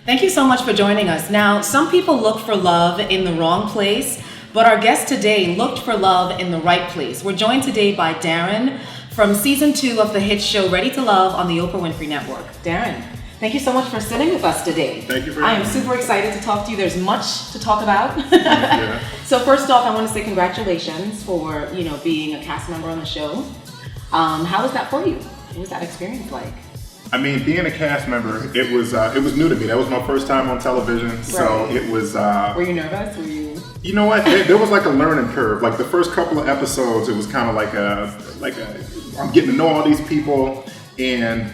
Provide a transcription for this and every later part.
Thank you so much for joining us. Now, some people look for love in the wrong place, but our guest today looked for love in the right place. We're joined today by Darin from season 2 of the hit show Ready to Love on the Oprah Winfrey Network. Darin, thank you so much for sitting with us today. Thank you for I am super excited to talk to you. There's much to talk about. Yeah. So first off, I want to say congratulations for, being a cast member on the show. How was that for you? What was that experience like? I mean, being a cast member, it was new to me. That was my first time on television, so it was. Were you nervous? Were you? You know what? There was like a learning curve. Like the first couple of episodes, it was kind of like I'm getting to know all these people, and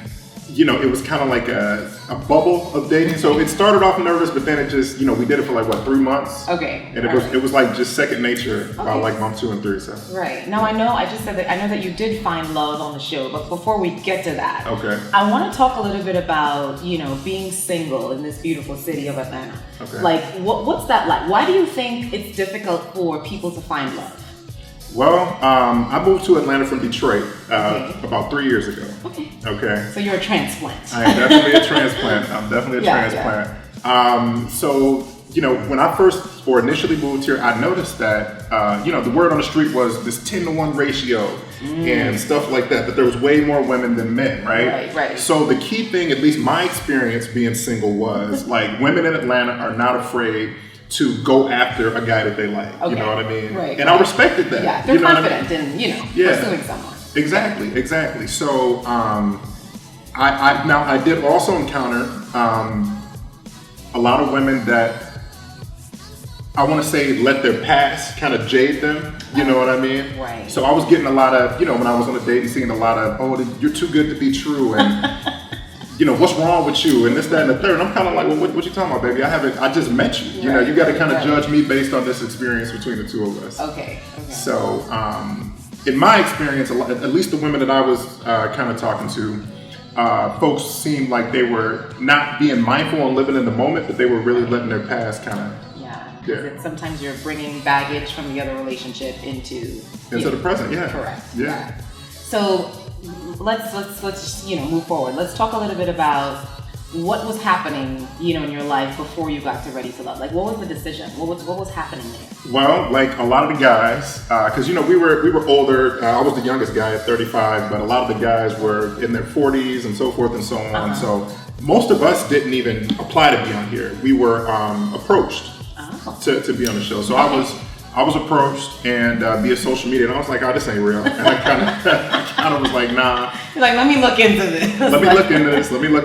it was kind of like a bubble of dating. So it started off nervous, but then it just, we did it for 3 months. Okay. And it was like just second nature about month 2 and 3. So. Right. Now I know that you did find love on the show, but before we get to that, okay, I want to talk a little bit about, being single in this beautiful city of Atlanta. Okay. Like, what's that like? Why do you think it's difficult for people to find love? Well, I moved to Atlanta from Detroit about 3 years ago. Okay. So you're a transplant. I am definitely a transplant. I'm definitely a transplant. Yeah. So, when I first or initially moved here, I noticed that, the word on the street was this 10-to-1 ratio and stuff like that, that there was way more women than men, right? Right. So the key thing, at least my experience being single, was women in Atlanta are not afraid to go after a guy that they like. Okay. You know what I mean? Right. And I respected that. Yeah, they're confident in, pursuing someone. Exactly. So I did also encounter a lot of women that I want to say let their past kind of jade them. You know what I mean? Right. So I was getting a lot of, when I was on a dating scene, a lot of, you're too good to be true, and what's wrong with you, and this, that, and the third. And I'm kind of like, well, what you talking about, baby? I just met you. You got to kind of judge me based on this experience between the two of us. Okay. So, in my experience, at least the women that I was kind of talking to, folks seemed like they were not being mindful and living in the moment, but they were really letting their past kind of. Yeah. Sometimes you're bringing baggage from the other relationship into the present. Yeah. Correct. Yeah. So let's move forward. Let's talk a little bit about what was happening, in your life before you got to Ready to Love. Like, what was the decision? What was happening there? Well, like a lot of the guys, because we were older. I was the youngest guy at 35, but a lot of the guys were in their 40s and so forth and so on. So most of us didn't even apply to be on here. We were approached to be on the show. So I was approached and via social media, and I was like, "Oh, this ain't real." And I kind of was like, "Nah." You're like, "Let me look into this." Let me look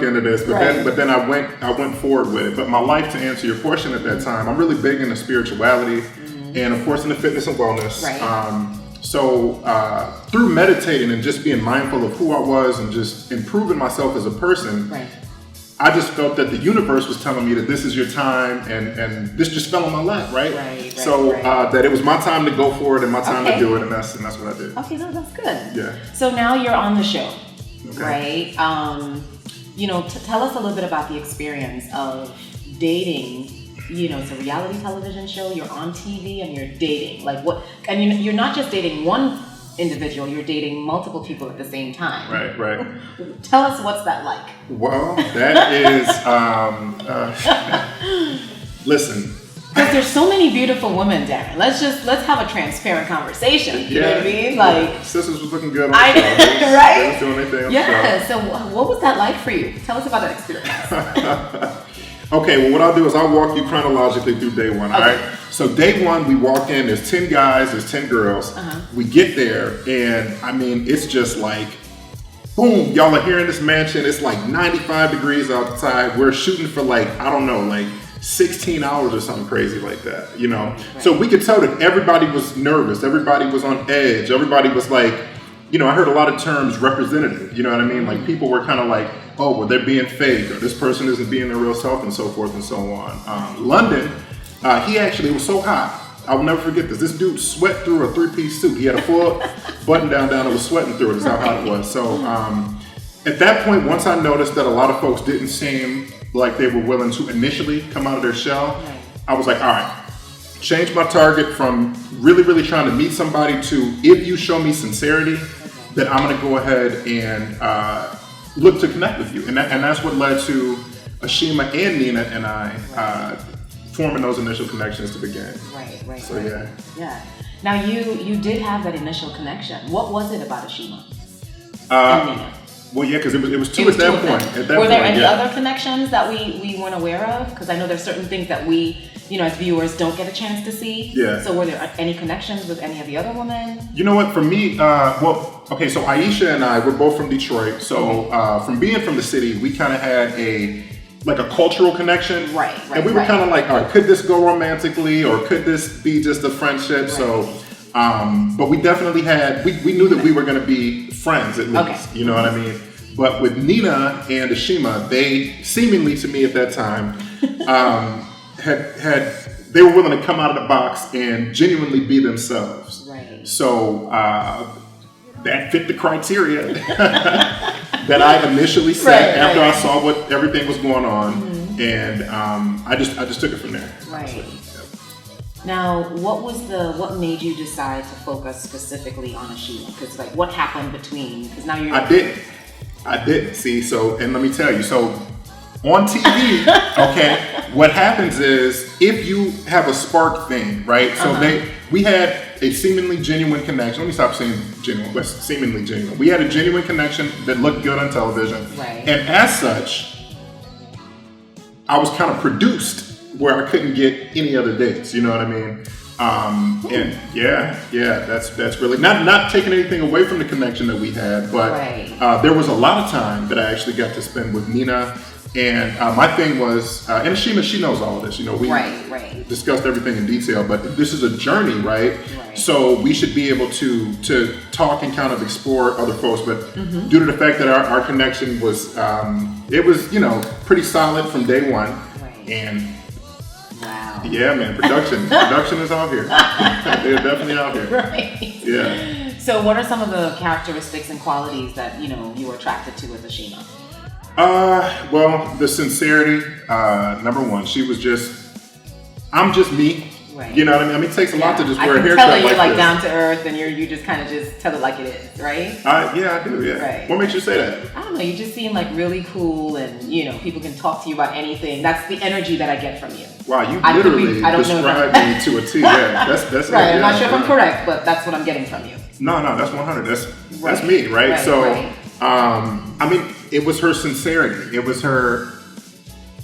into this. But then I went forward with it. But my life, to answer your question, at that time, I'm really big into spirituality, and of course into fitness and wellness. Right. So through meditating and just being mindful of who I was and just improving myself as a person. Right. I just felt that the universe was telling me that this is your time, and this just fell on my lap, right? That it was my time to go for it and my time to do it, and that's what I did. Okay, no, that's good. Yeah. So now you're on the show, right? Tell us a little bit about the experience of dating. It's a reality television show. You're on TV and you're dating. Like what? And you're not just dating one individual, you're dating multiple people at the same time. Right. Tell us what's that like. Well, that is, listen. Because there's so many beautiful women, Darin. Let's have a transparent conversation. You know what I mean? Like, sisters was looking good on the show. Right? They was doing anything on the show. So what was that like for you? Tell us about that experience. Okay, well, what I'll do is I'll walk you chronologically through day one, all right? So day one, we walk in, there's 10 guys, there's 10 girls. We get there, and I mean, it's just like, boom, y'all are here in this mansion. It's like 95 degrees outside. We're shooting for 16 hours or something crazy like that, Right. So we could tell that everybody was nervous. Everybody was on edge. Everybody was like, I heard a lot of terms representative, you know what I mean? Like people were kind of like oh, well, they're being fake, or this person isn't being their real self, and so forth and so on. London, he actually, it was so hot. I will never forget this. This dude sweat through a 3-piece suit. He had a full button down, and was sweating through it. That's how hot it was. So at that point, once I noticed that a lot of folks didn't seem like they were willing to initially come out of their shell, I was like, all right, change my target from really, really trying to meet somebody to, if you show me sincerity, then I'm gonna go ahead and look to connect with you. And that's what led to Ashima and Nina and I forming those initial connections to begin. Right. So yeah. Now you did have that initial connection. What was it about Ashima and Nina? Well, yeah, because it was two at that point. Were there any other connections that we weren't aware of? Because I know there's certain things that we, as viewers, don't get a chance to see. Yeah. So were there any connections with any of the other women? You know what? For me, so Aisha and I, we're both from Detroit. So from being from the city, we kind of had a cultural connection. Right. And we were kind of like, all right, could this go romantically, or could this be just a friendship? Right. So, but we definitely had, we knew that we were going to be friends at least. Okay. You know what I mean? But with Nina and Ashima, they seemingly, to me at that time, they were willing to come out of the box and genuinely be themselves. Right. So that fit the criteria that I initially set after I saw what everything was going on, and I just took it from there. Right. So, Now, what made you decide to focus specifically on Ashima? Because what happened between? Because now you're. I didn't see. So, and let me tell you. So, on TV, okay, what happens is if you have a spark thing, right? So we had a seemingly genuine connection. Let me stop saying genuine, but seemingly genuine. We had a genuine connection that looked good on television. Right. And as such, I was kind of produced where I couldn't get any other dates. You know what I mean? And that's really not taking anything away from the connection that we had, but there was a lot of time that I actually got to spend with Nina. And my thing was, and Ashima, she knows all of this. We discussed everything in detail, but this is a journey, right? So we should be able to talk and kind of explore other folks. But due to the fact that our connection was, it was pretty solid from day one. And wow. Yeah, man, production is out here. They're definitely out here. Right. Yeah. So what are some of the characteristics and qualities that you were attracted to with Ashima? Well, the sincerity, number one. She was I'm just me. Right. You know what I mean? I mean, it takes a lot to just wear a haircut I can tell that you're this. down to earth, and you just kind of just tell it like it is, right? Yeah, I do. Yeah. Right. What makes you say that? I don't know. You just seem really cool, and people can talk to you about anything. That's the energy that I get from you. Wow, you literally described me to a T. Yeah, that's right. I'm not sure if I'm correct, but that's what I'm getting from you. No, that's 100. That's me, right? So, I mean, it was her sincerity. It was her.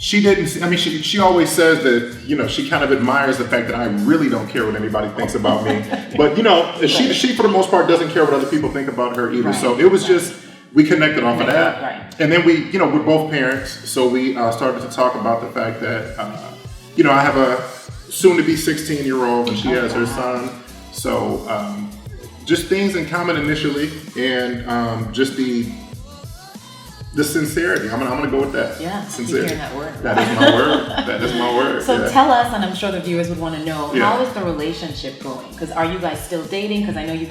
She didn't. I mean, she always says that she kind of admires the fact that I really don't care what anybody thinks about me. But she for the most part doesn't care what other people think about her either. Right. So it was just we connected off of that, and then we're both parents, so we started to talk about the fact that I have a soon-to-be 16-year-old, and she has her son. So just things in common initially, and just the sincerity. I'm gonna go with that. Yeah, sincerity. Keep hearing that word. That is my word. That is my word. So tell us, and I'm sure the viewers would want to know, how is the relationship going? Because are you guys still dating? Because I know you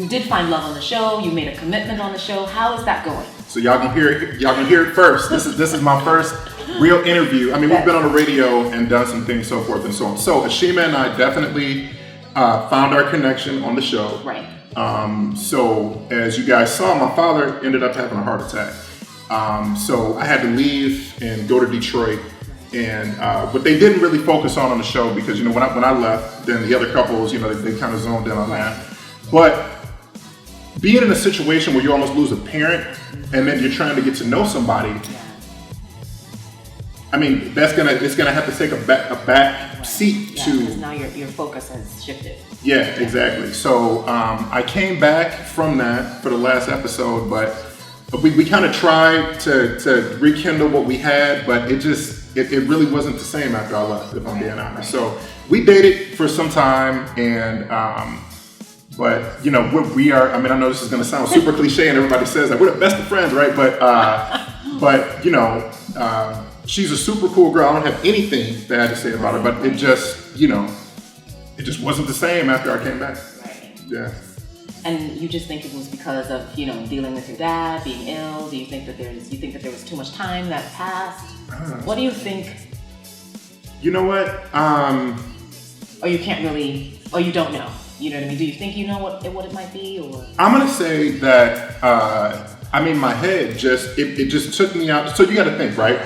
did find love on the show. You made a commitment on the show. How is that going? So y'all can hear it first. This is my first real interview. I mean, we've been on the radio and done some things, so forth and so on. So Ashima and I definitely found our connection on the show. Right. So as you guys saw, my father ended up having a heart attack. So I had to leave and go to Detroit, and but they didn't really focus on the show because when I left, then the other couples they kind of zoned in on that. But being in a situation where you almost lose a parent and then you're trying to get to know somebody, I mean it's gonna have to take a back seat to. Because now your focus has shifted. Yeah, exactly. So I came back from that for the last episode, but. We kind of tried to rekindle what we had, but it really wasn't the same after I left, if I'm being honest. So we dated for some time, and but we are. I mean, I know this is going to sound super cliche, and everybody says that we're the best of friends, right? But But, she's a super cool girl. I don't have anything bad to say about her, but it just, it just wasn't the same after I came back. Right. Yeah. And you just think it was because of, dealing with your dad, being ill? Do you think that there was too much time that passed? What do you think? You know what? Or you can't really, or you don't know. You know what I mean? Do you think you know what it might be, or? I'm gonna say that my head just it just took me out. So you got to think, right?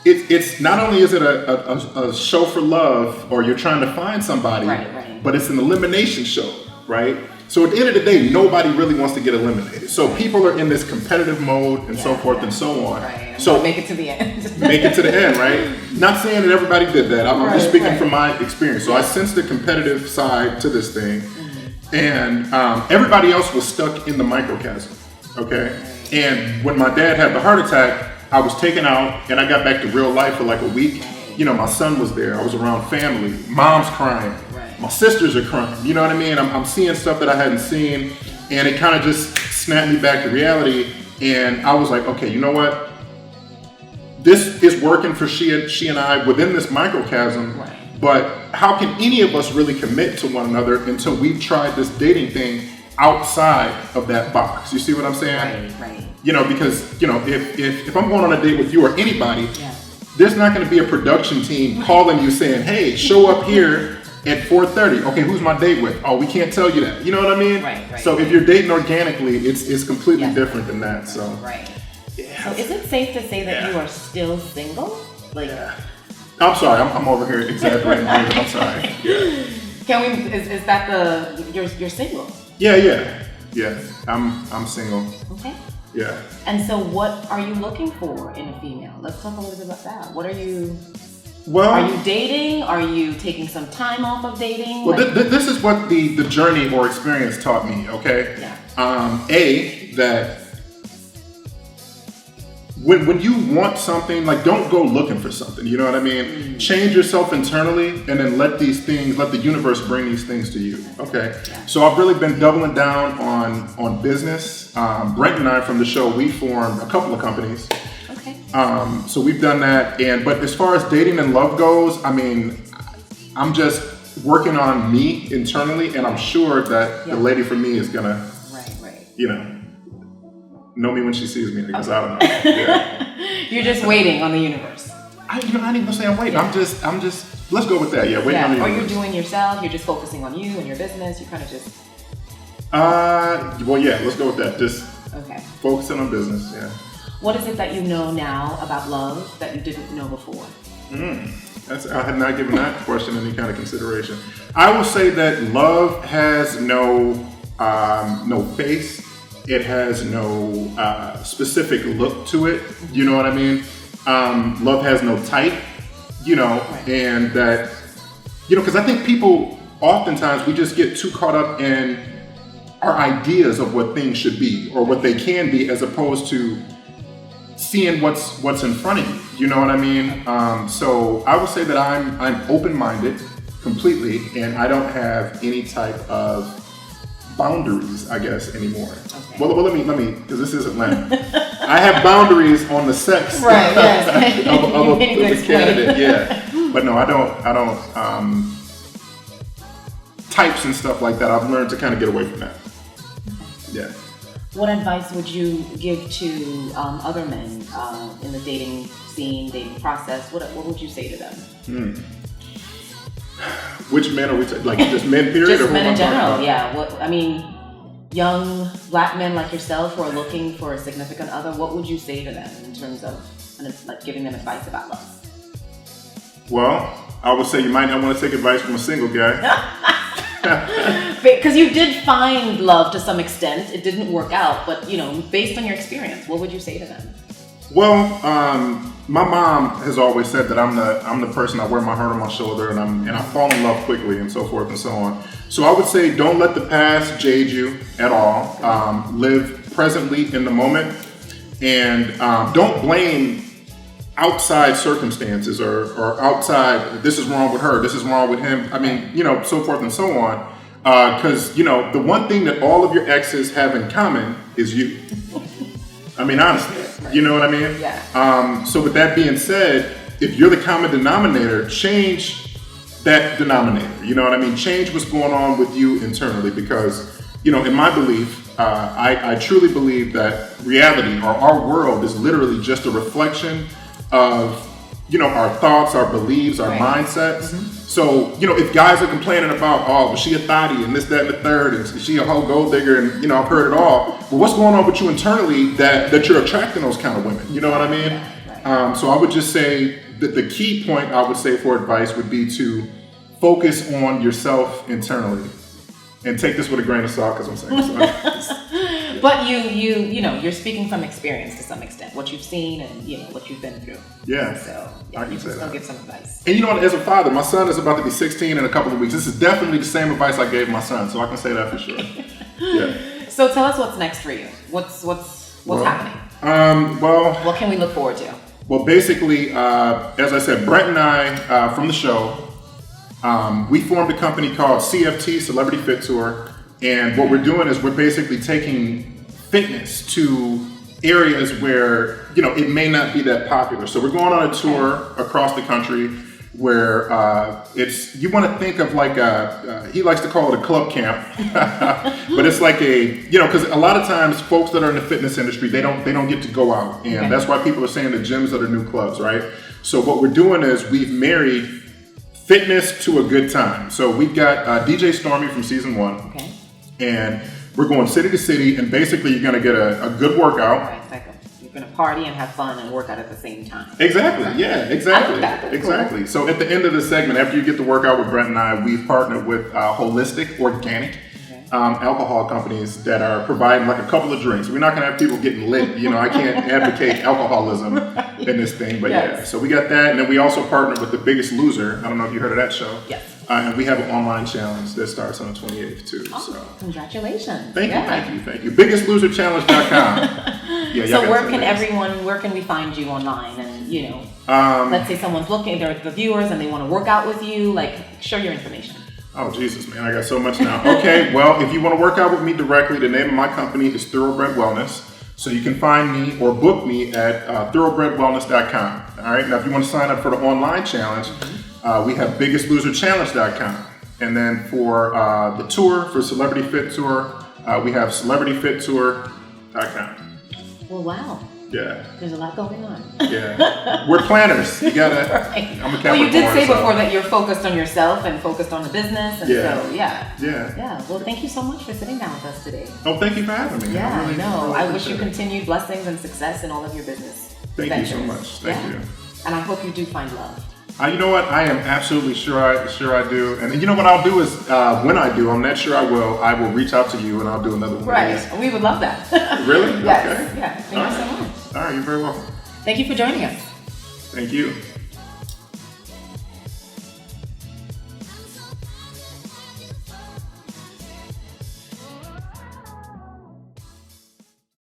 It's not only is it a show for love, or you're trying to find somebody, right. but it's an elimination show, right? So at the end of the day, nobody really wants to get eliminated. So people are in this competitive mode and so forth and so on. Right. So make it to the end. Make it to the end, right? Not saying that everybody did that. I'm just speaking from my experience. So I sensed the competitive side to this thing, and everybody else was stuck in the microcosm. Okay. And when my dad had the heart attack, I was taken out, and I got back to real life for like a week. My son was there. I was around family. Mom's crying. My sisters are crying. You know what I mean? I'm seeing stuff that I hadn't seen, and it kind of just snapped me back to reality. And I was like, okay, you know what? This is working for she and I within this microcosm. Right. But how can any of us really commit to one another until we've tried this dating thing outside of that box? You see what I'm saying? Right. Because if I'm going on a date with you or anybody, there's not going to be a production team calling you saying, "Hey, show up here at 4:30. Okay, who's my date with? Oh, we can't tell you that." You know what I mean? Right. So if you're dating organically, it's completely different than that. So right. Yeah. So is it safe to say that you are still single? I'm sorry, I'm over here exaggerating. I'm sorry. Yeah. Can we? Is that you're single? Yeah. I'm single. Okay. Yeah. And so, what are you looking for in a female? Let's talk a little bit about that. What are you? Well, are you dating? Are you taking some time off of dating? Well, this is what the journey or experience taught me. Okay. Yeah. That when you want something, like, don't go looking for something. You know what I mean? Change yourself internally, and then let the universe bring these things to you. Okay. Yeah. So I've really been doubling down on business. Brent and I from the show, we formed a couple of companies. Okay. So we've done that, but as far as dating and love goes, I'm just working on me internally, and I'm sure that the lady for me is gonna, know me when she sees me, because I don't know. Yeah. You're just waiting on the universe. I ain't even gonna say I'm waiting. I'm just. Let's go with that. Yeah, waiting on the universe. Or you're doing yourself. You're just focusing on you and your business. You kind of just. Well, yeah. Let's go with that. Just focusing on business. Yeah. What is it that you know now about love that you didn't know before? I had not given that question any kind of consideration. I will say that love has no face. It has no specific look to it. You know what I mean? Love has no type. And that, because I think people oftentimes, we just get too caught up in our ideas of what things should be or what they can be, as opposed to seeing what's in front of you. You know what I mean? So I would say that I'm open-minded completely, and I don't have any type of boundaries, I guess, anymore. Okay. Well, let me, because this is Atlanta. I have boundaries on the sex of a candidate. Yeah, but no, I don't. Types and stuff like that, I've learned to kind of get away from that. Yeah. What advice would you give to other men in the dating scene, dating process? What would you say to them? Which men are we talking? Like just men, period? Just men in general, yeah. Young black men like yourself who are looking for a significant other, what would you say to them in terms of giving them advice about love? Well, I would say you might not want to take advice from a single guy. Because you did find love to some extent. It didn't work out, but based on your experience, what would you say to them? Well, my mom has always said that I'm the person, I wear my heart on my shoulder, and I fall in love quickly, and so forth and so on. So I would say, don't let the past jade you at all. Live presently in the moment, and don't blame outside circumstances or outside. This is wrong with her. This is wrong with him. So forth and so on. Because the one thing that all of your exes have in common is you. Honestly. You know what I mean? Yeah. So with that being said, if you're the common denominator, change that denominator. You know what I mean? Change what's going on with you internally, because, you know, in my belief, I truly believe that reality, or our world, is literally just a reflection of, you know, our thoughts, our beliefs, our mindsets. So, you know, if guys are complaining about, oh, well, she a thotty and this, that, and the third, and she a whole gold digger, and, you know, I've heard it all. But what's going on with you internally that you're attracting those kind of women? You know what I mean? So I would just say that the key point I would say for advice would be to focus on yourself internally. And take this with a grain of salt, because I'm saying so. But you know, you're speaking from experience to some extent, what you've seen and, you know, what you've been through. Yeah. So I can you say can still that. give some advice. And you know what, as a father, my son is about to be 16 in a couple of weeks. This is definitely the same advice I gave my son, so I can say that for sure. Yeah. So tell us what's next for you. What's happening? Well, what can we look forward to? Well, basically, as I said, Brent and I from the show, we formed a company called CFT, Celebrity Fit Tour. And what we're doing is we're basically taking fitness to areas where, you know, it may not be that popular. So we're going on a tour across the country where you want to think of like he likes to call it a club camp, but it's like you know, because a lot of times folks that are in the fitness industry, they don't get to go out. And that's why people are saying the gyms are the new clubs, right? So what we're doing is we've married fitness to a good time. So we've got DJ Stormy from season 1. And we're going city to city, and basically you're going to get a good workout. Right, exactly. You're going to party and have fun and work out at the same time. Exactly. Yeah, exactly. Exactly. Cool. So at the end of the segment, after you get the workout with Brent and I, we've partnered with holistic, organic alcohol companies that are providing like a couple of drinks. We're not going to have people getting lit. You know, I can't advocate alcoholism in this thing, but yeah. So we got that, and then we also partnered with The Biggest Loser. I don't know if you heard of that show. Yes. And we have an online challenge that starts on the 28th too. Oh, so congratulations. Thank you. BiggestLoserChallenge.com. So where can we find you online? And, you know, let's say someone's looking, they're the viewers and they want to work out with you, like, share your information. Oh, Jesus, man, I got so much now. Okay, well, if you want to work out with me directly, the name of my company is Thoroughbred Wellness. So you can find me or book me at thoroughbredwellness.com. All right, now if you want to sign up for the online challenge, we have biggestloserchallenge.com. And then for the tour, for Celebrity Fit Tour, we have celebrityfittour.com. Well, wow. Yeah. There's a lot going on. Yeah. We're planners. You gotta. Right. I'm a Capricorn. Well, you did say before that you're focused on yourself and focused on the business. And Yeah. Well, thank you so much for sitting down with us today. Oh, thank you for having me. Yeah, I I wish you continued blessings and success in all of your business. Thank you so much. Thank you. And I hope you do find love. You know what? I am absolutely sure I do. And you know what I'll do is, when I do, I'm not sure I will reach out to you and I'll do another one. Right. We would love that. Really? Yes. Okay. Yeah. Thank you so much. All right. You're very welcome. Thank you for joining us. Thank you.